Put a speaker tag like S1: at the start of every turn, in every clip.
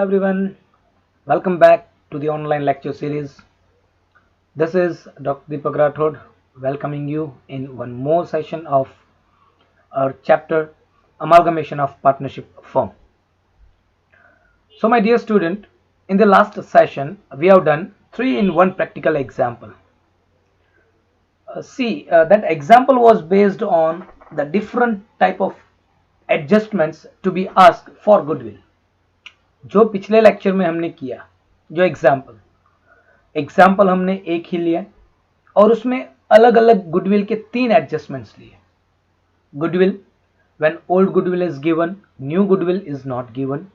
S1: everyone, welcome back to the online lecture series. This is Dr. Deepak Rathod welcoming you in one more session of our chapter Amalgamation of Partnership Firm. So my dear student, in the last session we have done 3-in-1 practical example. That example was based on the different type of adjustments to be asked for goodwill. जो पिछले lecture में हमने किया, जो example हमने एक ही लिया और उसमें अलग अलग गुडविल के 3 एडजस्टमेंट्स लिए. Goodwill when old goodwill is given, new goodwill is not given.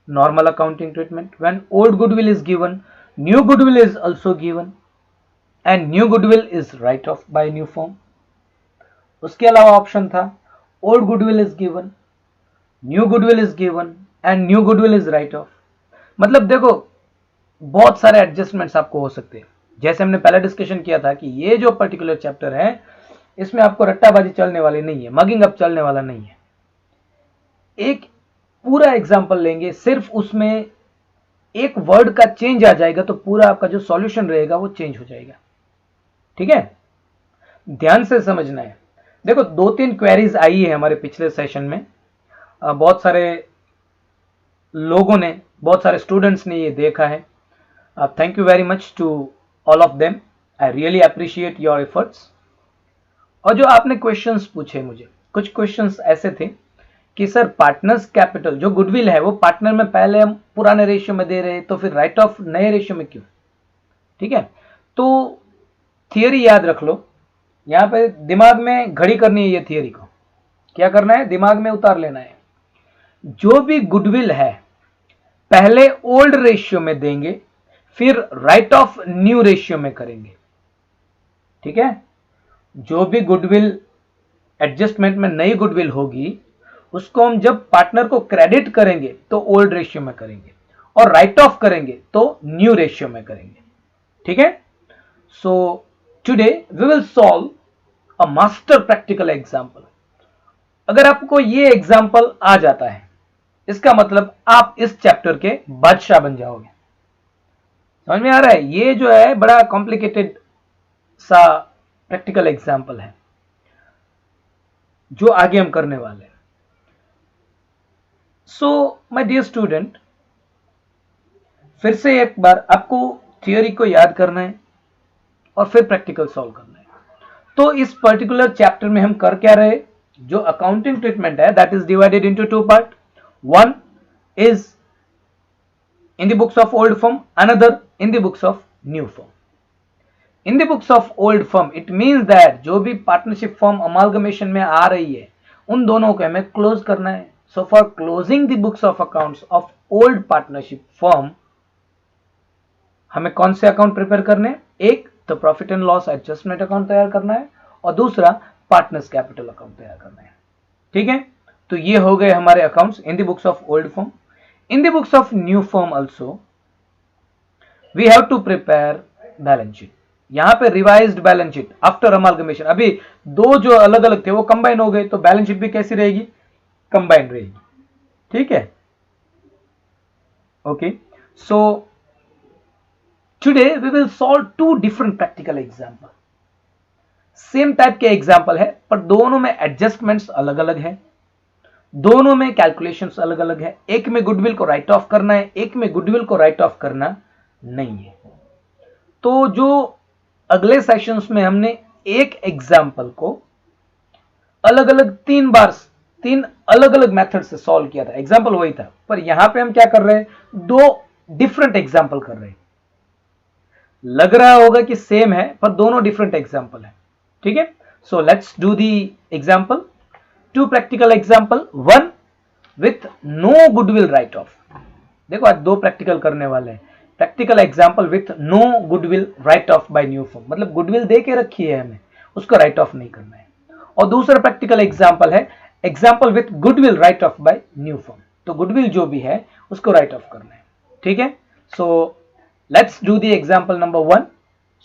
S1: Normal accounting treatment when old goodwill is given, new goodwill is also given and new goodwill is write off by new form. उसके अलावा option था old goodwill is given, new goodwill is given and new goodwill is write off. मतलब देखो बहुत सारे adjustments आपको हो सकते हैं. जैसे हमने पहले डिस्कशन किया था कि ये जो पर्टिकुलर चैप्टर है इसमें आपको रट्टाबाजी चलने वाली नहीं है, मगिंग अप चलने वाला नहीं है. एक पूरा एग्जांपल लेंगे, सिर्फ उसमें एक वर्ड का चेंज आ जाएगा तो पूरा आपका जो सॉल्यूशन रहेगा वो चेंज हो जाएगा. ठीक है, ध्यान से समझना है. देखो 2-3 क्वेरीज आई है हमारे पिछले सेशन में. बहुत सारे लोगों ने, बहुत सारे स्टूडेंट्स ने ये देखा है. Thank you very much to all of them. I really appreciate your efforts. और जो आपने क्वेश्चंस पूछे मुझे, कुछ क्वेश्चंस ऐसे थे कि सर पार्टनर्स कैपिटल जो गुडविल है वो पार्टनर में पहले हम पुराने रेशियो में दे रहे हैं तो फिर राइट ऑफ नए रेशियो में क्यों. ठीक है, तो थियरी याद रख लो. यहाँ पे दिमाग में घड़ी करनी है. ये थियरी को क्या करना है, दिमाग में उतार लेना है. जो भी गुडविल है पहले ओल्ड रेशियो में देंगे, फिर राइट ऑफ न्यू रेशियो में करेंगे. ठीक है, जो भी गुडविल एडजस्टमेंट में नई गुडविल होगी उसको हम जब पार्टनर को क्रेडिट करेंगे तो ओल्ड रेशियो में करेंगे और राइट ऑफ करेंगे तो न्यू रेशियो में करेंगे. ठीक है, so today we will solve a master practical example. अगर आपको ये एग्जांपल आ जाता है इसका मतलब आप इस चैप्टर के बादशाह बन जाओगे. समझ में आ रहा है. ये जो है बड़ा कॉम्प्लिकेटेड सा प्रैक्टिकल एग्जांपल है जो आगे हम करने वाले हैं. सो माय डियर स्टूडेंट, फिर से एक बार आपको थियोरी को याद करना है और फिर प्रैक्टिकल सॉल्व करना है. तो इस पर्टिकुलर चैप्टर में हम कर क्या रहे, जो अकाउंटिंग ट्रीटमेंट है that is divided into 2 part. One is in the books of old firm, another in the books of new firm. In the books of old firm, it means that जो भी partnership firm amalgamation में आ रही है उन दोनों को हमें close करना है. So for closing the books of accounts of old partnership firm, हमें कौन से अकाउंट प्रिपेयर करने हैं, एक तो profit and loss adjustment account तैयार करना है और दूसरा पार्टनर्स कैपिटल अकाउंट तैयार करना है. ठीक है, तो ये हो गए हमारे accounts in the books of old firm. In the books of new firm also we have to prepare balance sheet. यहां पे revised balance sheet after amalgamation. अभी दो जो अलग अलग थे वो कंबाइन हो गए तो बैलेंस शीट भी कैसी रहेगी, कंबाइन रहेगी. ठीक है, okay. So today we will solve 2 different practical example. Same type के एग्जांपल है पर दोनों में एडजस्टमेंट्स अलग अलग है, दोनों में कैलकुलेशंस अलग अलग है. एक में गुडविल को राइट ऑफ करना है, एक में गुडविल को राइट ऑफ करना नहीं है. तो जो अगले सेशंस में हमने एक एग्जांपल को अलग अलग 3 अलग अलग मेथड से सॉल्व किया था. एग्जांपल वही था पर यहां पे हम क्या कर रहे हैं, 2 डिफरेंट एग्जांपल कर रहे हैं. लग रहा होगा कि सेम है पर दोनों डिफरेंट एग्जांपल है. ठीक है, सो let's do the example. 2 practical example, 1 with no goodwill write off. देखो आज 2 प्रैक्टिकल करने वाले हैं. Practical example with no goodwill write off by new firm, मतलब गुडविल दे के रखी है हमें, उसको राइट ऑफ नहीं करना है. और दूसरा प्रैक्टिकल एग्जांपल है example with goodwill write off by new firm, तो गुडविल जो भी है उसको राइट ऑफ करना है. ठीक है, सो let's do the example number 1.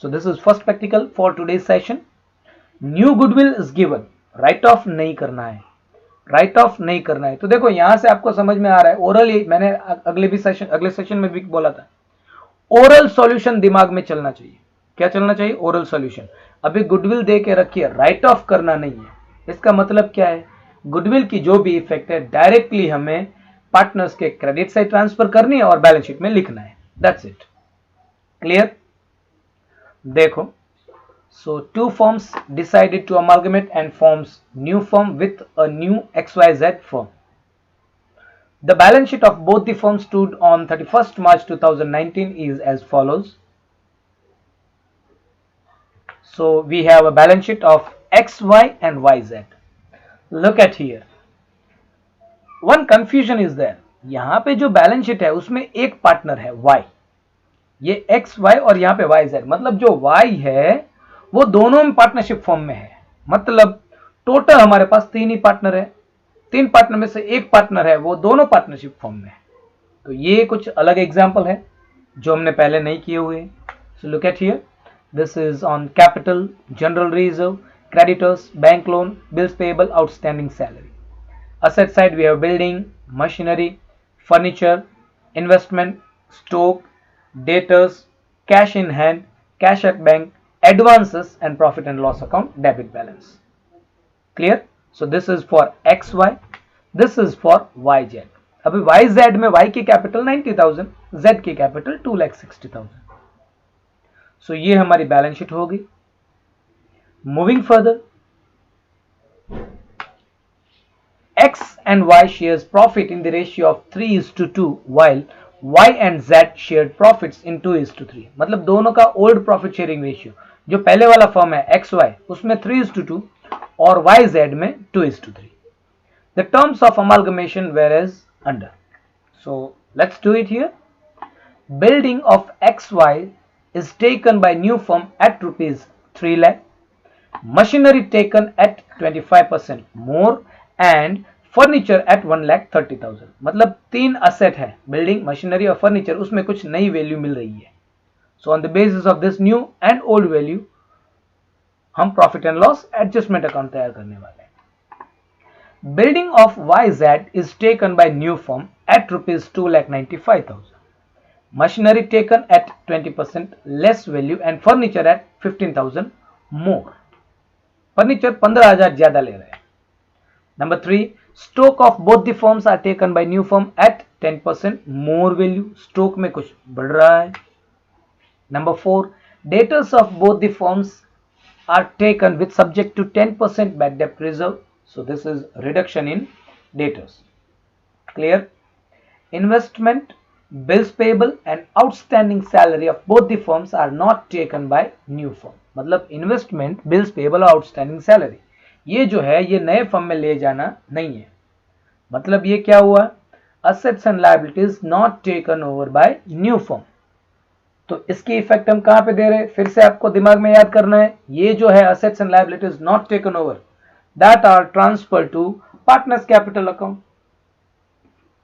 S1: So this is first practical for today's session. New goodwill is given, right of नहीं करना है. राइट ऑफ नहीं करना है। तो देखो यहां से आपको समझ में आ रहा है, ओरल, मैंने अगले सेशन में भी बोला था, ओरल सॉल्यूशन दिमाग में चलना चाहिए। क्या चलना चाहिए? Oral solution. अभी गुडविल दे के रखिए, राइट ऑफ करना नहीं है। इसका मतलब क्या है? गुडविल की जो भी इफेक्ट है डायरेक्टली हमें पार्टनर्स के क्रेडिट साइड ट्रांसफर करनी है और बैलेंस शीट में लिखना है। That's it. क्लियर? देखो, so two firms decided to amalgamate and forms new firm with a new XYZ firm. The balance sheet of both the firms stood on 31st March 2019 is as follows. So we have a balance sheet of XY and YZ. Look at here. One confusion is there. यहाँ पे जो balance sheet है उसमें एक partner है Y, ये XY और यहाँ पे YZ, मतलब जो Y है वो दोनों में पार्टनरशिप फॉर्म में है। मतलब टोटल हमारे पास 3 ही पार्टनर है, 3 पार्टनर में से एक पार्टनर है वो दोनों पार्टनरशिप फॉर्म में है। तो ये कुछ अलग एग्जांपल है जो हमने पहले नहीं किए हुए। So look at here, this is on capital, general reserve, creditors, bank loan, bills payable, outstanding salary. Asset side we have building, machinery, furniture, investment, stock, debtors, cash in hand, cash at bank, advances and profit and loss account, debit balance. Clear? So this is for XY, this is for YZ. अभी YZ में Y की capital 90,000, Z की capital 2,60,000. So ये हमारी balance sheet होगी। Moving further, X and Y shares profit in the ratio of 3:2 while Y and Z shared profits in 2:3. मतलब दोनों का ओल्ड प्रॉफिट शेयरिंग रेशियो, जो पहले वाला फॉर्म है XY उसमें 3:2 और YZ में 2:3. The terms of amalgamation whereas under. So let's do it here. Building of XY is taken by new firm at rupees 3 lakh. Machinery taken at 25% more and furniture at 1,30,000. मतलब 3 asset है, building, machinery और furniture, उसमें कुछ नई value मिल रही है। So on the basis of this new and old value हम profit and loss adjustment account तैयार करने वाले हैं। Building of YZ is taken by new firm at rupees 2,95,000. Machinery taken at 20% less value and furniture at 15,000 more. Furniture 15,000 ज्यादा ले रहे हैं। Number 3, stock of both the firms are taken by new firm at 10% more value. Stock में कुछ बढ़ रहा है। Number 4, debtors of both the firms are taken with subject to 10% bad debt reserve. So this is reduction in debtors. Clear? Investment, bills payable and outstanding salary of both the firms are not taken by new firm. मतलब investment, bills payable और outstanding salary ये जो है ये नए firm में ले जाना नहीं है। मतलब ये क्या हुआ? Assets and liabilities not taken over by new firm. तो इसकी इफेक्ट हम कहां पे दे रहे हैं? फिर से आपको दिमाग में याद करना है, ये जो है assets and liabilities not taken over, that are transfer to partners capital account.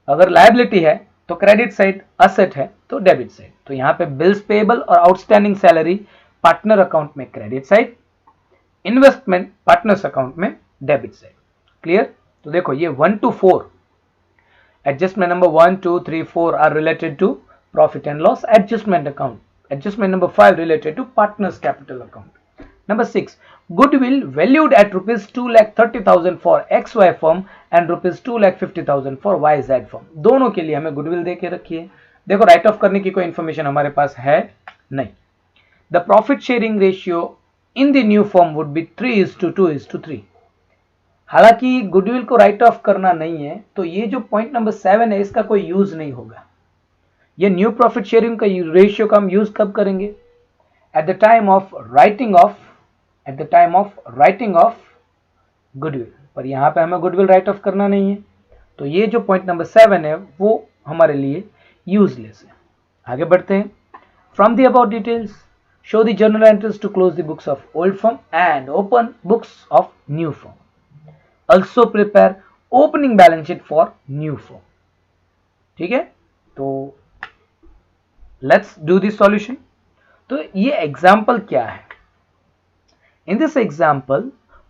S1: अगर लायबिलिटी है तो क्रेडिट साइड, असेट है तो डेबिट साइड। तो यहाँ पे बिल्स पेएबल और आउटस्टैंडिंग सैलरी पार्टनर अकाउंट में credit side, investment partners account में डेबिट साइड। क्लियर? तो देखो ये 1 to 4 adjustment number 1, 2, 3, 4 are related to profit and loss adjustment account. Adjustment number 5 related to partners capital account. Number 6, goodwill valued at rupees 2,30,000 for XY firm and rupees 2,50,000 for YZ firm. दोनों के लिए हमें goodwill दे के रखी है। देखो right of करने की कोई इंफॉर्मेशन हमारे पास है नहीं. The profit sharing ratio in the new firm would be 3:2:3. हालांकि गुडविल को राइट ऑफ करना नहीं है तो ये जो पॉइंट नंबर 7 है इसका कोई यूज नहीं होगा। ये न्यू प्रॉफिट शेयरिंग का रेशियो का हम यूज कब करेंगे? At the time of writing of goodwill. पर यहां पे हमें गुडविल राइट ऑफ करना नहीं है तो ये जो पॉइंट नंबर 7 है वो हमारे लिए यूजलेस है। आगे बढ़ते हैं। From the about details, show the journal entries to close the books of old firm and open books of new firm. Also prepare opening balance sheet for new firm. ठीक है? तो let's do the solution. तो ये example क्या है? In this example,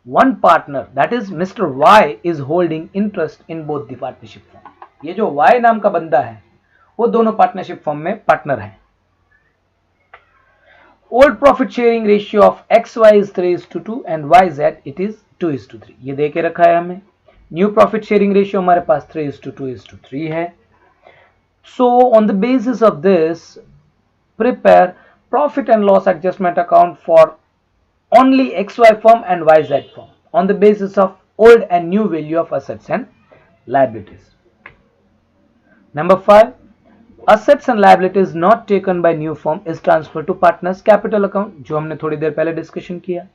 S1: one partner, that is Mr. Y, is holding interest in both the partnership firm. ये जो Y नाम का बंदा है वो दोनों पार्टनरशिप फर्म में पार्टनर है. Old profit sharing ratio of XY is 3:2 and YZ it is 2:3. ये दे के रखा है हमें. न्यू प्रॉफिट शेयरिंग रेशियो हमारे पास 3:2:3 है. So on the basis of this, prepare profit and loss adjustment account for only XY firm and YZ firm on the basis of old and new value of assets and liabilities. Number 5, assets and liabilities not taken by new firm is transferred to partners capital account, जो हमने थोड़ी देर पहले discussion किया.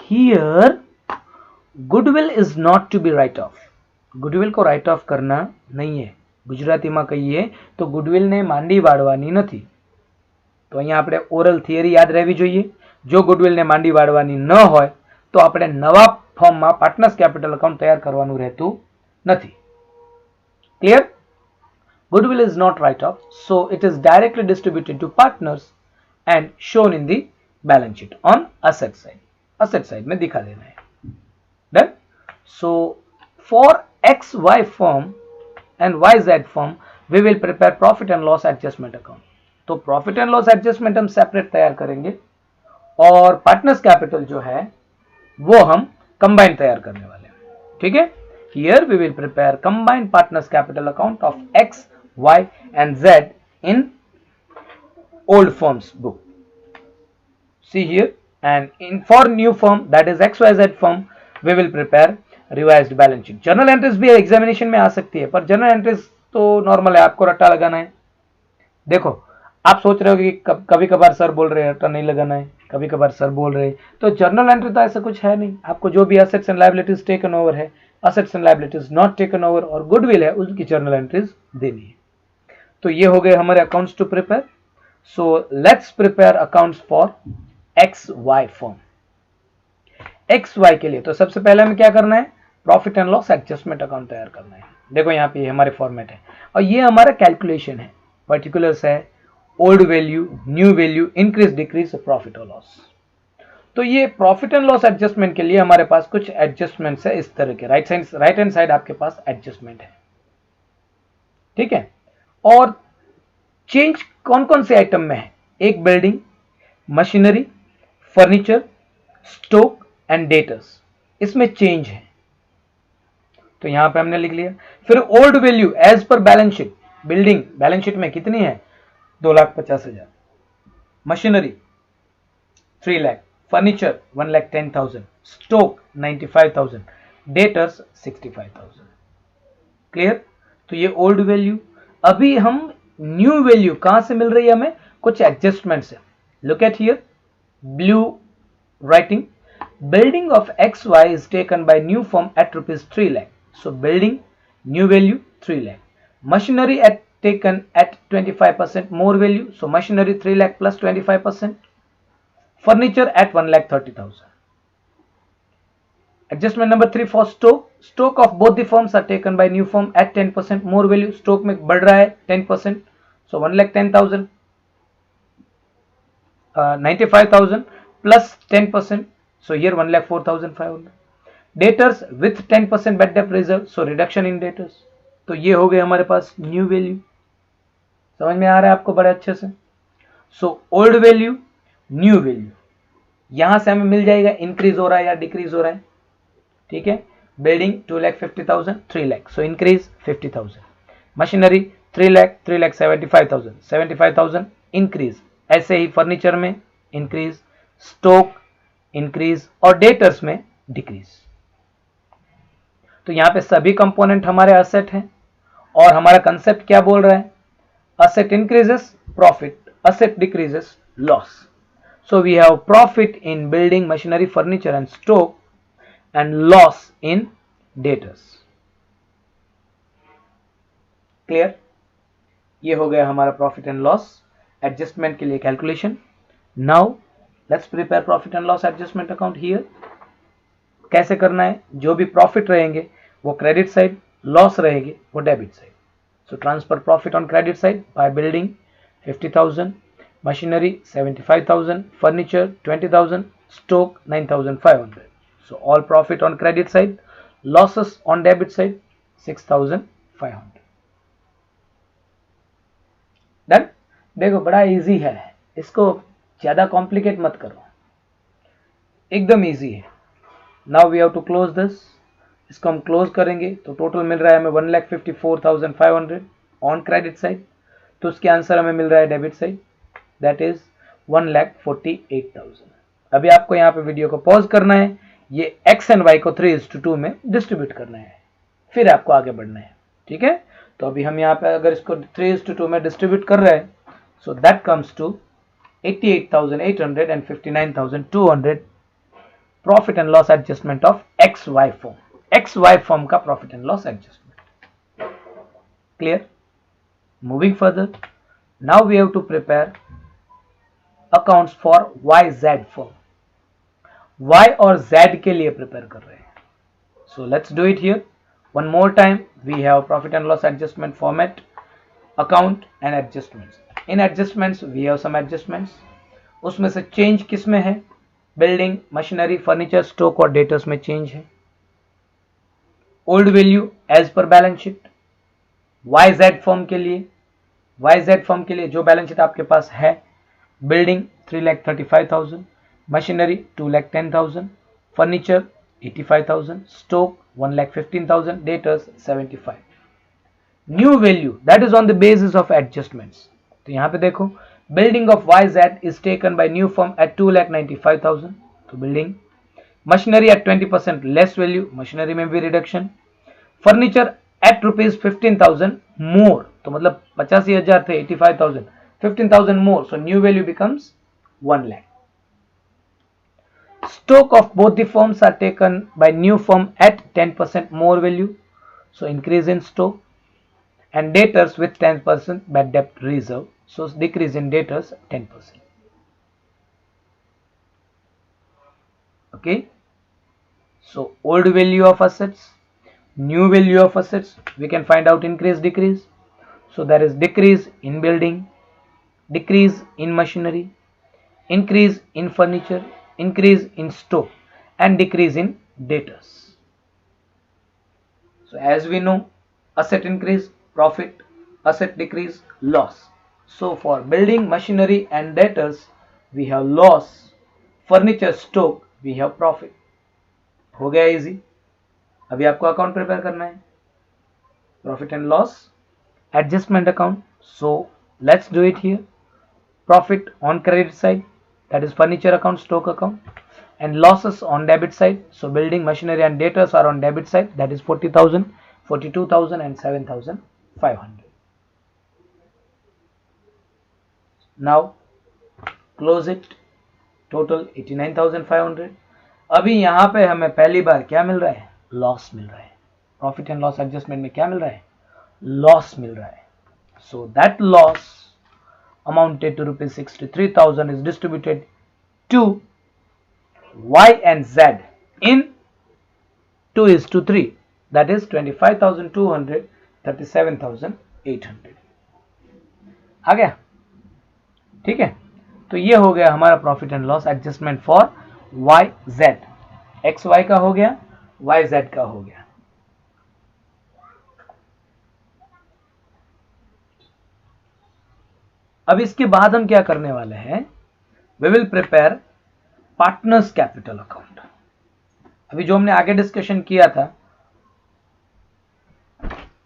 S1: Here goodwill is not to be write off. Goodwill को right of करना नहीं है. ગુજરાતીમાં કહીએ તો ગુડવિલ ને માંડી વાળવાની નથી. તો અહીંયા આપણે ઓરલ થિયરી યાદ રહેવી જોઈએ. જો ગુડવિલ ને માંડી વાળવાની ન હોય તો આપણે નવા ફોર્મમાં પાર્ટનર્સ કેપિટલ અકાઉન્ટ તૈયાર કરવાનું રહેતું નથી. Clear? Goodwill is not write off, so it is directly distributed to partners and shown in the balance sheet on asset side. Asset side में दिखा देना है. Done? So for XY firm and YZ firm we will prepare profit and loss adjustment account. तो profit and loss adjustment हम separate तैयार करेंगे और partners capital जो है वो हम कंबाइन तैयार करने वाले हैं. ठीक है? Here we will prepare combined partners capital account of X, Y and Z in old firms book. See here, and in for new firm that is XYZ firm we will prepare revised balance sheet. Journal entries भी examination में आ सकती है पर journal entries तो normal है, आपको रट्टा लगाना है. देखो आप सोच रहे हो कि कभी कभार सर बोल रहे हैं रट्टा नहीं लगाना है, कभी कभार सर बोल रहे हैं, तो जर्नल एंट्री तो ऐसा कुछ है नहीं. आपको जो भी assets and liabilities taken over है, assets and liabilities not taken over और गुडविल है उसकी जर्नल एंट्रीज देनी है. तो ये हो गए हमारे accounts to prepare. So let's prepare accounts for XY firm. XY के लिए तो सबसे पहले हमें क्या करना है? Profit and loss adjustment account तैयार करना है. देखो यहाँ पे हमारे फॉर्मेट है और ये हमारा कैलकुलेशन है. पर्टिकुलर्स है old value, new value, increase decrease, profit और लॉस. तो ये प्रॉफिट एंड लॉस एडजस्टमेंट के लिए हमारे पास कुछ एडजस्टमेंट्स है इस तरह के. राइट हैंड साइड आपके पास एडजस्टमेंट है. ठीक है? और चेंज कौन कौन से आइटम में है? एक building, machinery, furniture, stock and debtors, इसमें चेंज है. तो यहां पे हमने लिख लिया. फिर old value as per balance sheet. Building balance sheet में कितनी है? 2,50,000. Machinery 3 lakh, furniture 1,10,000, stock 95,000, debtors 65,000. Clear? तो ये ओल्ड वैल्यू. अभी हम न्यू वैल्यू कहां से मिल रही है हमें? कुछ एडजस्टमेंट्स है. Look at here, blue writing. Building of XY is taken by new firm at rupees 3 lakh. So building, new value 3 lakh. Machinery taken at 25% more value. So machinery 3 lakh plus 25%. Furniture at 1,30,000. Adjustment number 3 for stock. Stock of both the firms are taken by new firm at 10% more value. Stock में बढ़ रहा है 10%. So 1,10,000, 95,000 plus 10%. So here 1,04,500. Debtors with 10% bad debt reserve, so reduction in debtors. तो ये हो गए हमारे पास new value. समझ में आ रहा है आपको बड़े अच्छे से? So old value, new value, यहां से हमें मिल जाएगा इंक्रीज हो रहा है या डिक्रीज हो रहा है. ठीक है? Building 2,50,000, 3 lakh, so increase 50,000. Machinery 3 lakh, 3,75,000, 75,000 increase. ऐसे ही फर्नीचर में इंक्रीज, स्टॉक इंक्रीज और डेटर्स में डिक्रीज. तो यहां पे सभी कंपोनेंट हमारे असेट हैं और हमारा कंसेप्ट क्या बोल रहा है? Asset increases profit, asset decreases loss. So we have profit in building, machinery, furniture and stock and loss in debtors. Clear? ये हो गया हमारा प्रॉफिट एंड लॉस एडजस्टमेंट के लिए calculation. Now let's prepare profit and loss adjustment account. Here कैसे करना है? जो भी प्रॉफिट रहेंगे वो क्रेडिट साइड, लॉस रहेगी वो debit side. So transfer profit on credit side by building 50,000, machinery 75,000, furniture 20,000, stock 9,500. So all profit on credit side, losses on debit side 6,500. Done. देखो बड़ा इजी है, इसको ज्यादा कॉम्प्लिकेट मत करो, एकदम इजी है। Now we have to close this. इसको हम क्लोज करेंगे तो टोटल मिल रहा है हमें 1,54,500 ऑन क्रेडिट साइड। तो उसके आंसर हमें मिल रहा है डेबिट साइड, दैट इज 1,48,000। अभी आपको यहाँ पे वीडियो को पॉज करना है, ये x एंड y को 3:2 में डिस्ट्रीब्यूट करना है, फिर आपको आगे बढ़ना है। ठीक है, तो अभी हम यहाँ पे अगर इसको 3:2 में डिस्ट्रीब्यूट कर रहे हैं, so that comes to 88,800 and 59,200 profit and loss adjustment of XY firm. XY firm का profit and loss adjustment. Clear? Moving further, now we have to prepare accounts for YZ firm. Y और Z के लिए prepare कर रहे हैं। So let's do it here one more time. We have profit and loss adjustment format, account and adjustments. In adjustments we have some adjustments. उसमें से change किस में है? बिल्डिंग, मशीनरी, फर्नीचर, स्टॉक और डेटर्स में चेंज है। Old value as per balance sheet. YZ firm के लिए जो बैलेंस शीट आपके पास है, building 3,35,000, machinery 2,10,000, furniture 85,000, stock 1,15,000, debtors 75। New value that is on the basis of adjustments. तो यहां पे देखो, building of YZ is taken by new firm at 2,95,000, तो building. Machinery at 20% less value, machinery में भी रिडक्शन। फर्नीचर एट ₹15,000 मोर, तो मतलब 85,000 थे, 85,000, 15,000 more, so new value becomes 1 lakh. Stock of both the firms are taken by new firm at 10% more value, so increase in stock. And debtors with 10% bad debt reserve, so decrease in debtors 10%. Okay, so old value of assets, new value of assets, we can find out increase, decrease. So there is decrease in building, decrease in machinery, increase in furniture, increase in stock, and decrease in debtors. So as we know, asset increase, profit, asset decrease, loss. So for building, machinery and debtors we have loss, furniture, stock we have profit. हो गया easy. अभी आपको account prepare करना है, profit and loss adjustment account. So let's do it here. Profit on credit side, that is furniture account, stock account, and losses on debit side. So building, machinery and debtors are on debit side, that is 40,000, 42,000 and 7,500. Now close it, total 89,500. अभी यहाँ पे हमें पहली बार क्या मिल रहा है? Loss मिल रहा है। प्रॉफिट एंड लॉस एडजस्टमेंट में क्या मिल रहा है? लॉस मिल रहा है। So that loss amounted to ₹63,000 is distributed to Y and Z in 2:3, that is 25,200, 37,800। आ गया? ठीक है, तो ये हो गया हमारा profit and loss adjustment for YZ। XY का हो गया, YZ का हो गया। अब इसके बाद हम क्या करने वाले हैं? We will prepare partners capital account. अभी जो हमने आगे डिस्कशन किया था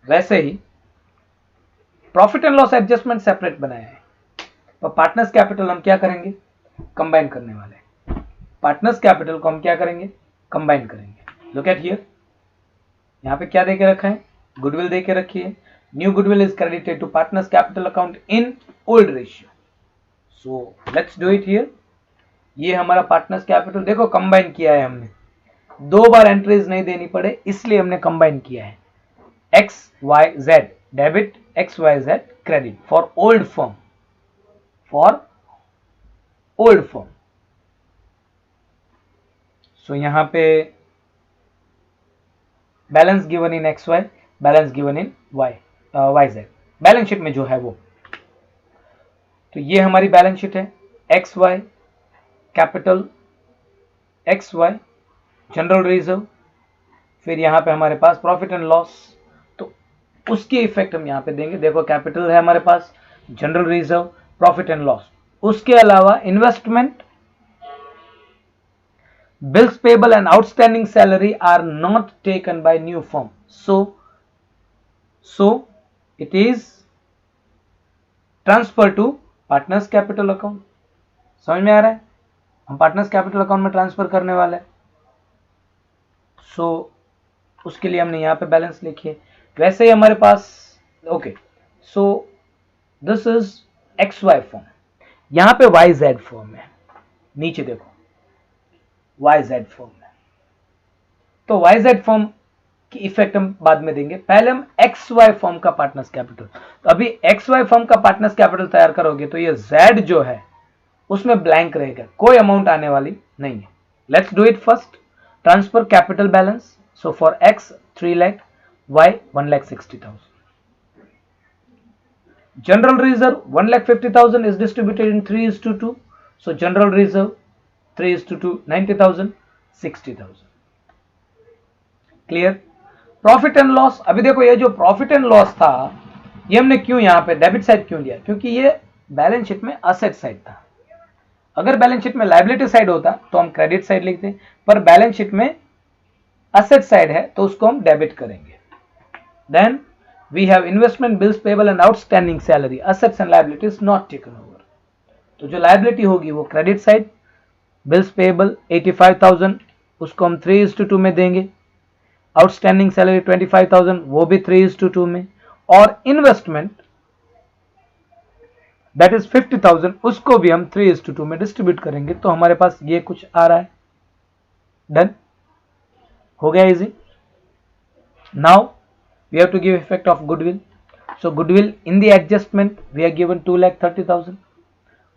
S1: वैसे ही profit and loss adjustment separate बनाया है, पर पार्टनर्स कैपिटल हम क्या करेंगे? कंबाइन करने वाले हैं। पार्टनर्स कैपिटल को हम क्या करेंगे? कंबाइन करेंगे। लुक एट हियर, यहां पे क्या देके रखा है? गुडविल देके रखी है। New goodwill is credited to partners capital account in old ratio. So let's do it here. ये हमारा पार्टनर्स कैपिटल, देखो कंबाइन किया है हमने, दो बार एंट्रीज नहीं देनी पड़े इसलिए हमने कंबाइन किया है। XYZ debit, XYZ credit for old firm, for old firm. So यहां पे balance given in XY, balance given in YZ, balance sheet में जो है वो। तो ये हमारी बैलेंस शीट है। XY capital X Y general reserve, फिर यहाँ पे हमारे पास प्रॉफिट एंड लॉस, तो उसकी इफेक्ट हम यहाँ पे देंगे। देखो कैपिटल है हमारे पास, general reserve, profit and loss, उसके अलावा investment, bills payable and outstanding salary are not taken by new firm, so it is transfer to partners capital account। समझ में आ रहा है, हम पार्टनर्स कैपिटल अकाउंट में ट्रांसफर करने वाले हैं। उसके लिए हमने यहाँ पे बैलेंस लिखी है। वैसे ही हमारे पास okay, so this is X Y firm, यहाँ पे वाई जेड फॉर्म है, नीचे देखो वाई जेड फॉर्म है। तो वाई जेड फॉर्म की इफेक्ट हम बाद में देंगे, पहले हम एक्स वाई फॉर्म का पार्टनर्स कैपिटल। तो अभी एक्स वाई फॉर्म का पार्टनर्स कैपिटल तैयार करोगे तो ये जेड जो है उसमें ब्लैंक रहेगा, कोई अमाउंट आने वाली नहीं है। Let's do it first, transfer capital balance. So for X 3 lakh, Y 1,60,000। General reserve 1,50,000 is distributed in 3:2, so general reserve 3:2, 90,000, 60,000। Clear. Profit and loss, अभी देखो ये जो प्रॉफिट एंड लॉस था ये हमने क्यों यहाँ पे डेबिट साइड क्यों लिया, क्योंकि ये बैलेंस शीट में असेट साइड था। अगर बैलेंस शीट में लायबिलिटी साइड होता तो हम क्रेडिट साइड लिखते, पर बैलेंस शीट में असेट साइड है तो उसको हम डेबिट करेंगे। Then we have investment, bills payable and outstanding salary, assets and liabilities not taken over. तो जो लायबिलिटी होगी वो क्रेडिट साइड, बिल्स पेबल 85,000 उसको हम 3:2 में देंगे, आउटस्टैंडिंग सैलरी 25,000 वो भी 3:2 में, और इन्वेस्टमेंट दैट इज 50,000 उसको भी हम 3:2 में डिस्ट्रीब्यूट करेंगे। तो हमारे पास ये कुछ आ रहा है। डन, हो गया easy. Now we have to give effect of goodwill. So goodwill in the adjustment we are given 2,30,000।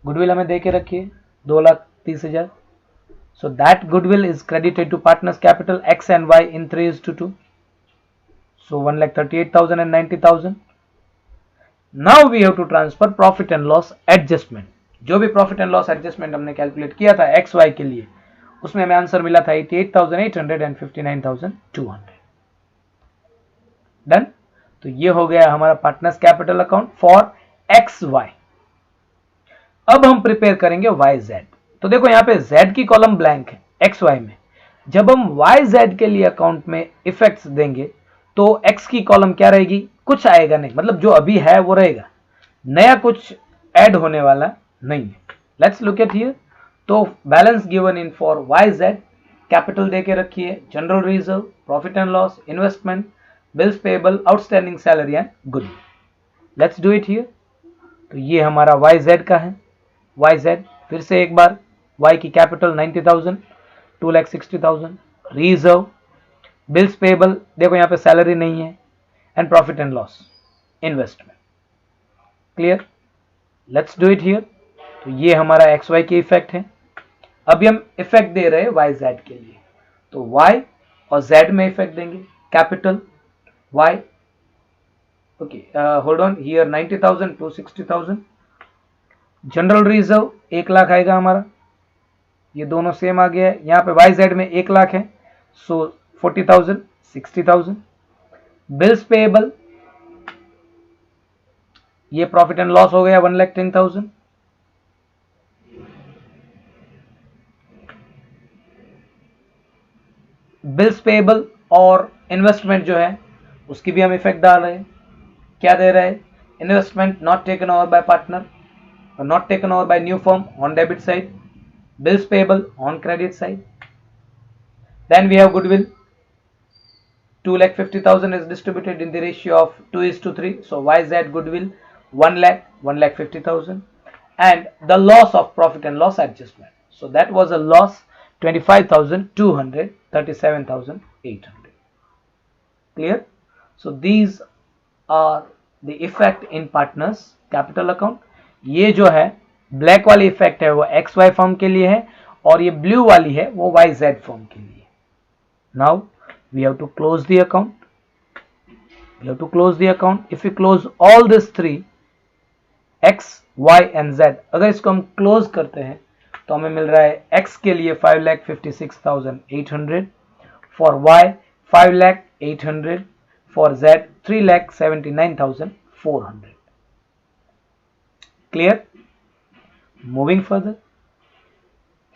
S1: Goodwill हमें दे के रखिए 2,30,000। So that goodwill is credited to partners capital X and Y in 3:2. So 1,38,000 and 90,000. Now we have to transfer profit and loss adjustment। जो भी profit and loss adjustment हमने calculate किया था x Y के लिए, उसमें हमें आंसर मिला था 88,800 and 59,200। डन। तो ये हो गया हमारा partners capital account for X Y. अब हम प्रिपेयर करेंगे वाई जेड। तो देखो यहाँ पे z की कॉलम ब्लैंक है एक्स वाई में, जब हम वाई जेड के लिए अकाउंट में इफेक्ट्स देंगे तो x की कॉलम क्या रहेगी, कुछ आएगा नहीं, मतलब जो अभी है वो रहेगा, नया कुछ ऐड होने वाला नहीं है। Let's look at here. तो balance given in for Y Z, capital दे के रखिए, general reserve, profit and loss, investment, bills payable, outstanding salary and goodwill. Let's do it here. तो ये हमारा वाई जेड का है। वाई जेड फिर से एक बार, y की कैपिटल 90,000, 2,60,000, रिजर्व, बिल्स पेबल, देखो यहाँ पे सैलरी नहीं है, and profit and loss, investment. Clear. Let's do it here. तो ये हमारा एक्स वाई की इफेक्ट है। अभी हम इफेक्ट दे रहे हैं वाई जेड के लिए, तो y और z में इफेक्ट देंगे। Capital y, okay hold on here, 90,000, 260,000। General reserve 1 lakh आएगा हमारा, ये दोनों सेम आ गया है। यहाँ पे वाई जेड में 1 लाख है, सो 40,000, 60,000। बिल्स पेएबल, ये प्रॉफिट एंड लॉस हो गया 1,10,000। बिल्स पेएबल और इन्वेस्टमेंट जो है उसकी भी हम इफेक्ट डाल रहे हैं। क्या दे रहे हैं, investment not taken over by partner, not taken over by new firm on debit side, bills payable on credit side. Then we have goodwill, 2,50,000 is distributed in the ratio of 2:3, so YZ goodwill 1 lakh, 1,50,000, and the loss of profit and loss adjustment, so that was a loss 25,200, 37,800. Clear? So these are the effect in partners capital account। ये जो है black वाली effect है वो x Y form के लिए है, और ये ब्लू वाली है वो वाई जेड फॉर्म के लिए। Now we have to close the account, we have to close the account. If you close all this 3 X Y and Z, अगर इसको हम क्लोज करते हैं तो हमें मिल रहा है x के लिए 5,56,800, for y 5,08,000, for z 3,79,400. Clear? Moving further.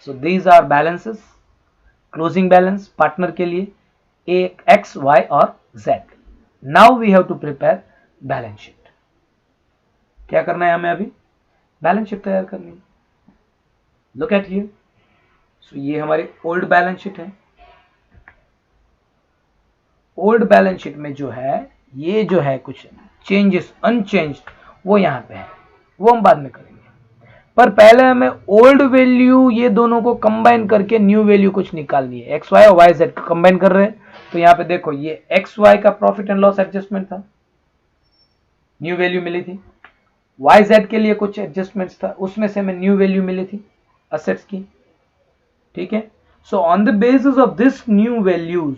S1: So these are balances. Closing balance partner के लिए एक x, y और z. Now we have to prepare balance sheet. क्या करना है हमें अभी? बैलेंस शीट तैयार करनी है. Look at here. सो ये हमारी ओल्ड बैलेंस शीट है. ओल्ड बैलेंस शीट में जो है, ये जो है कुछ चेंजेस अनचेंज्ड वो यहां पे है, वो हम बाद में करेंगे. पर पहले हमें ओल्ड वैल्यू ये दोनों को कंबाइन करके न्यू वैल्यू कुछ निकालनी है. एक्स वाई और वाई जेड को कंबाइन कर रहे हैं, तो यहाँ पे देखो ये एक्स वाई का प्रॉफिट एंड लॉस एडजस्टमेंट था, न्यू वैल्यू मिली थी. वाई जेड के लिए कुछ एडजस्टमेंट्स था, उसमें से हमें न्यू वैल्यू मिली थी असेट्स की. ठीक है. So on the basis of this new values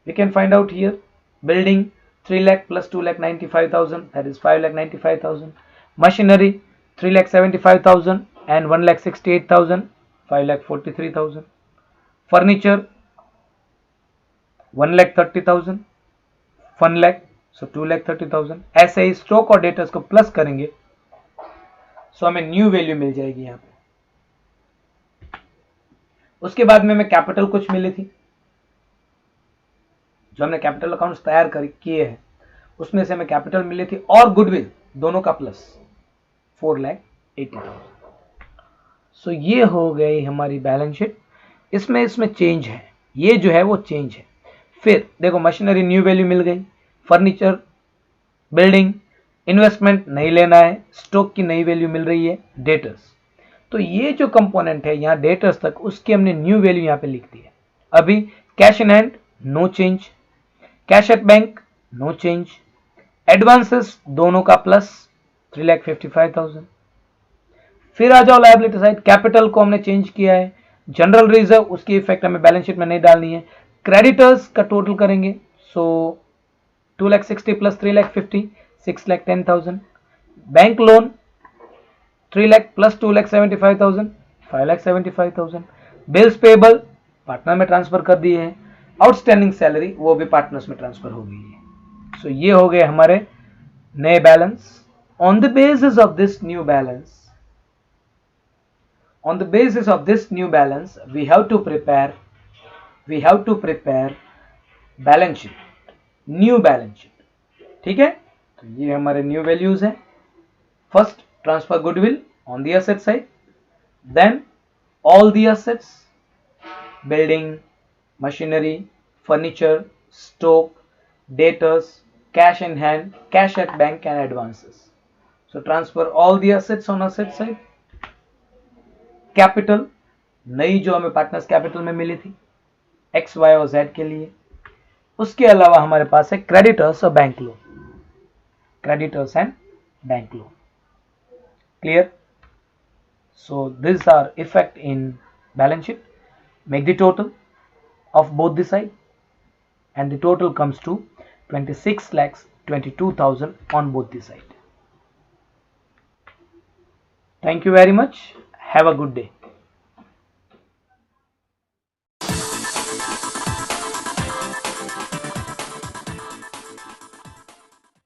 S1: we can find out here. Building 3 lakh plus 2,95,000, that is 5,95,000. Machinery 3,75,000 and 1,68,000, 5,43,000. Furniture 1,30,000, 1 lakh, so 2,30,000. ऐसे ही स्टॉक और डेटर्स को प्लस करेंगे, सो हमें न्यू वैल्यू मिल जाएगी यहाँ पे. उसके बाद में हमें कैपिटल कुछ मिली थी, जो हमने कैपिटल अकाउंट्स तैयार किए हैं, उसमें से हमें कैपिटल मिली थी और गुडविल दोनों का प्लस 4,80,000. सो ये हो गई हमारी बैलेंस शीट. इसमें चेंज है, ये जो है वो चेंज है. फिर देखो मशीनरी न्यू वैल्यू मिल गई, फर्नीचर, बिल्डिंग, इन्वेस्टमेंट नहीं लेना है, स्टॉक की नई वैल्यू मिल रही है, डेटर्स. तो ये जो कंपोनेंट है यहाँ डेटर्स तक, उसकी हमने न्यू वैल्यू यहाँ पे लिख दी है. अभी cash in hand no change, cash at bank no change, advances दोनों का प्लस 3,55,000. फिर आ जाओ लायबिलिटी साइड. कैपिटल को हमने चेंज किया है, जनरल रिजर्व उसकी इफेक्ट हमें बैलेंस शीट में नहीं डालनी है. क्रेडिटर्स का टोटल करेंगे, सो 2,60,000 plus 3,50,000, 6,10,000. Bank loan 3 lakh plus 2,75,000, 5,75,000. Bills payable partner में ट्रांसफर कर दिए हैं. आउटस्टैंडिंग सैलरी वो भी पार्टनर्स में ट्रांसफर हो गई है. सो ये हो गए हमारे नए balance. On the basis of this new balance, on the basis of this new balance we have to prepare balance sheet, new balance sheet. ठीक है. तो ये हमारे न्यू वैल्यूज हैं. First transfer goodwill on the asset side, then all the assets, building, machinery, furniture, stock, debtors, cash in hand, cash at bank and advances. So transfer all the assets on asset side. Capital नई जो हमें partners capital में मिली थी x, Y और Z के लिए. उसके अलावा हमारे पास है क्रेडिटर्स और bank loan, creditors and bank loan. Clear. So this are effect in balance sheet. Make the total of both the side and the total comes to 26,22,000 on both the side. Thank you very much. Have a good day.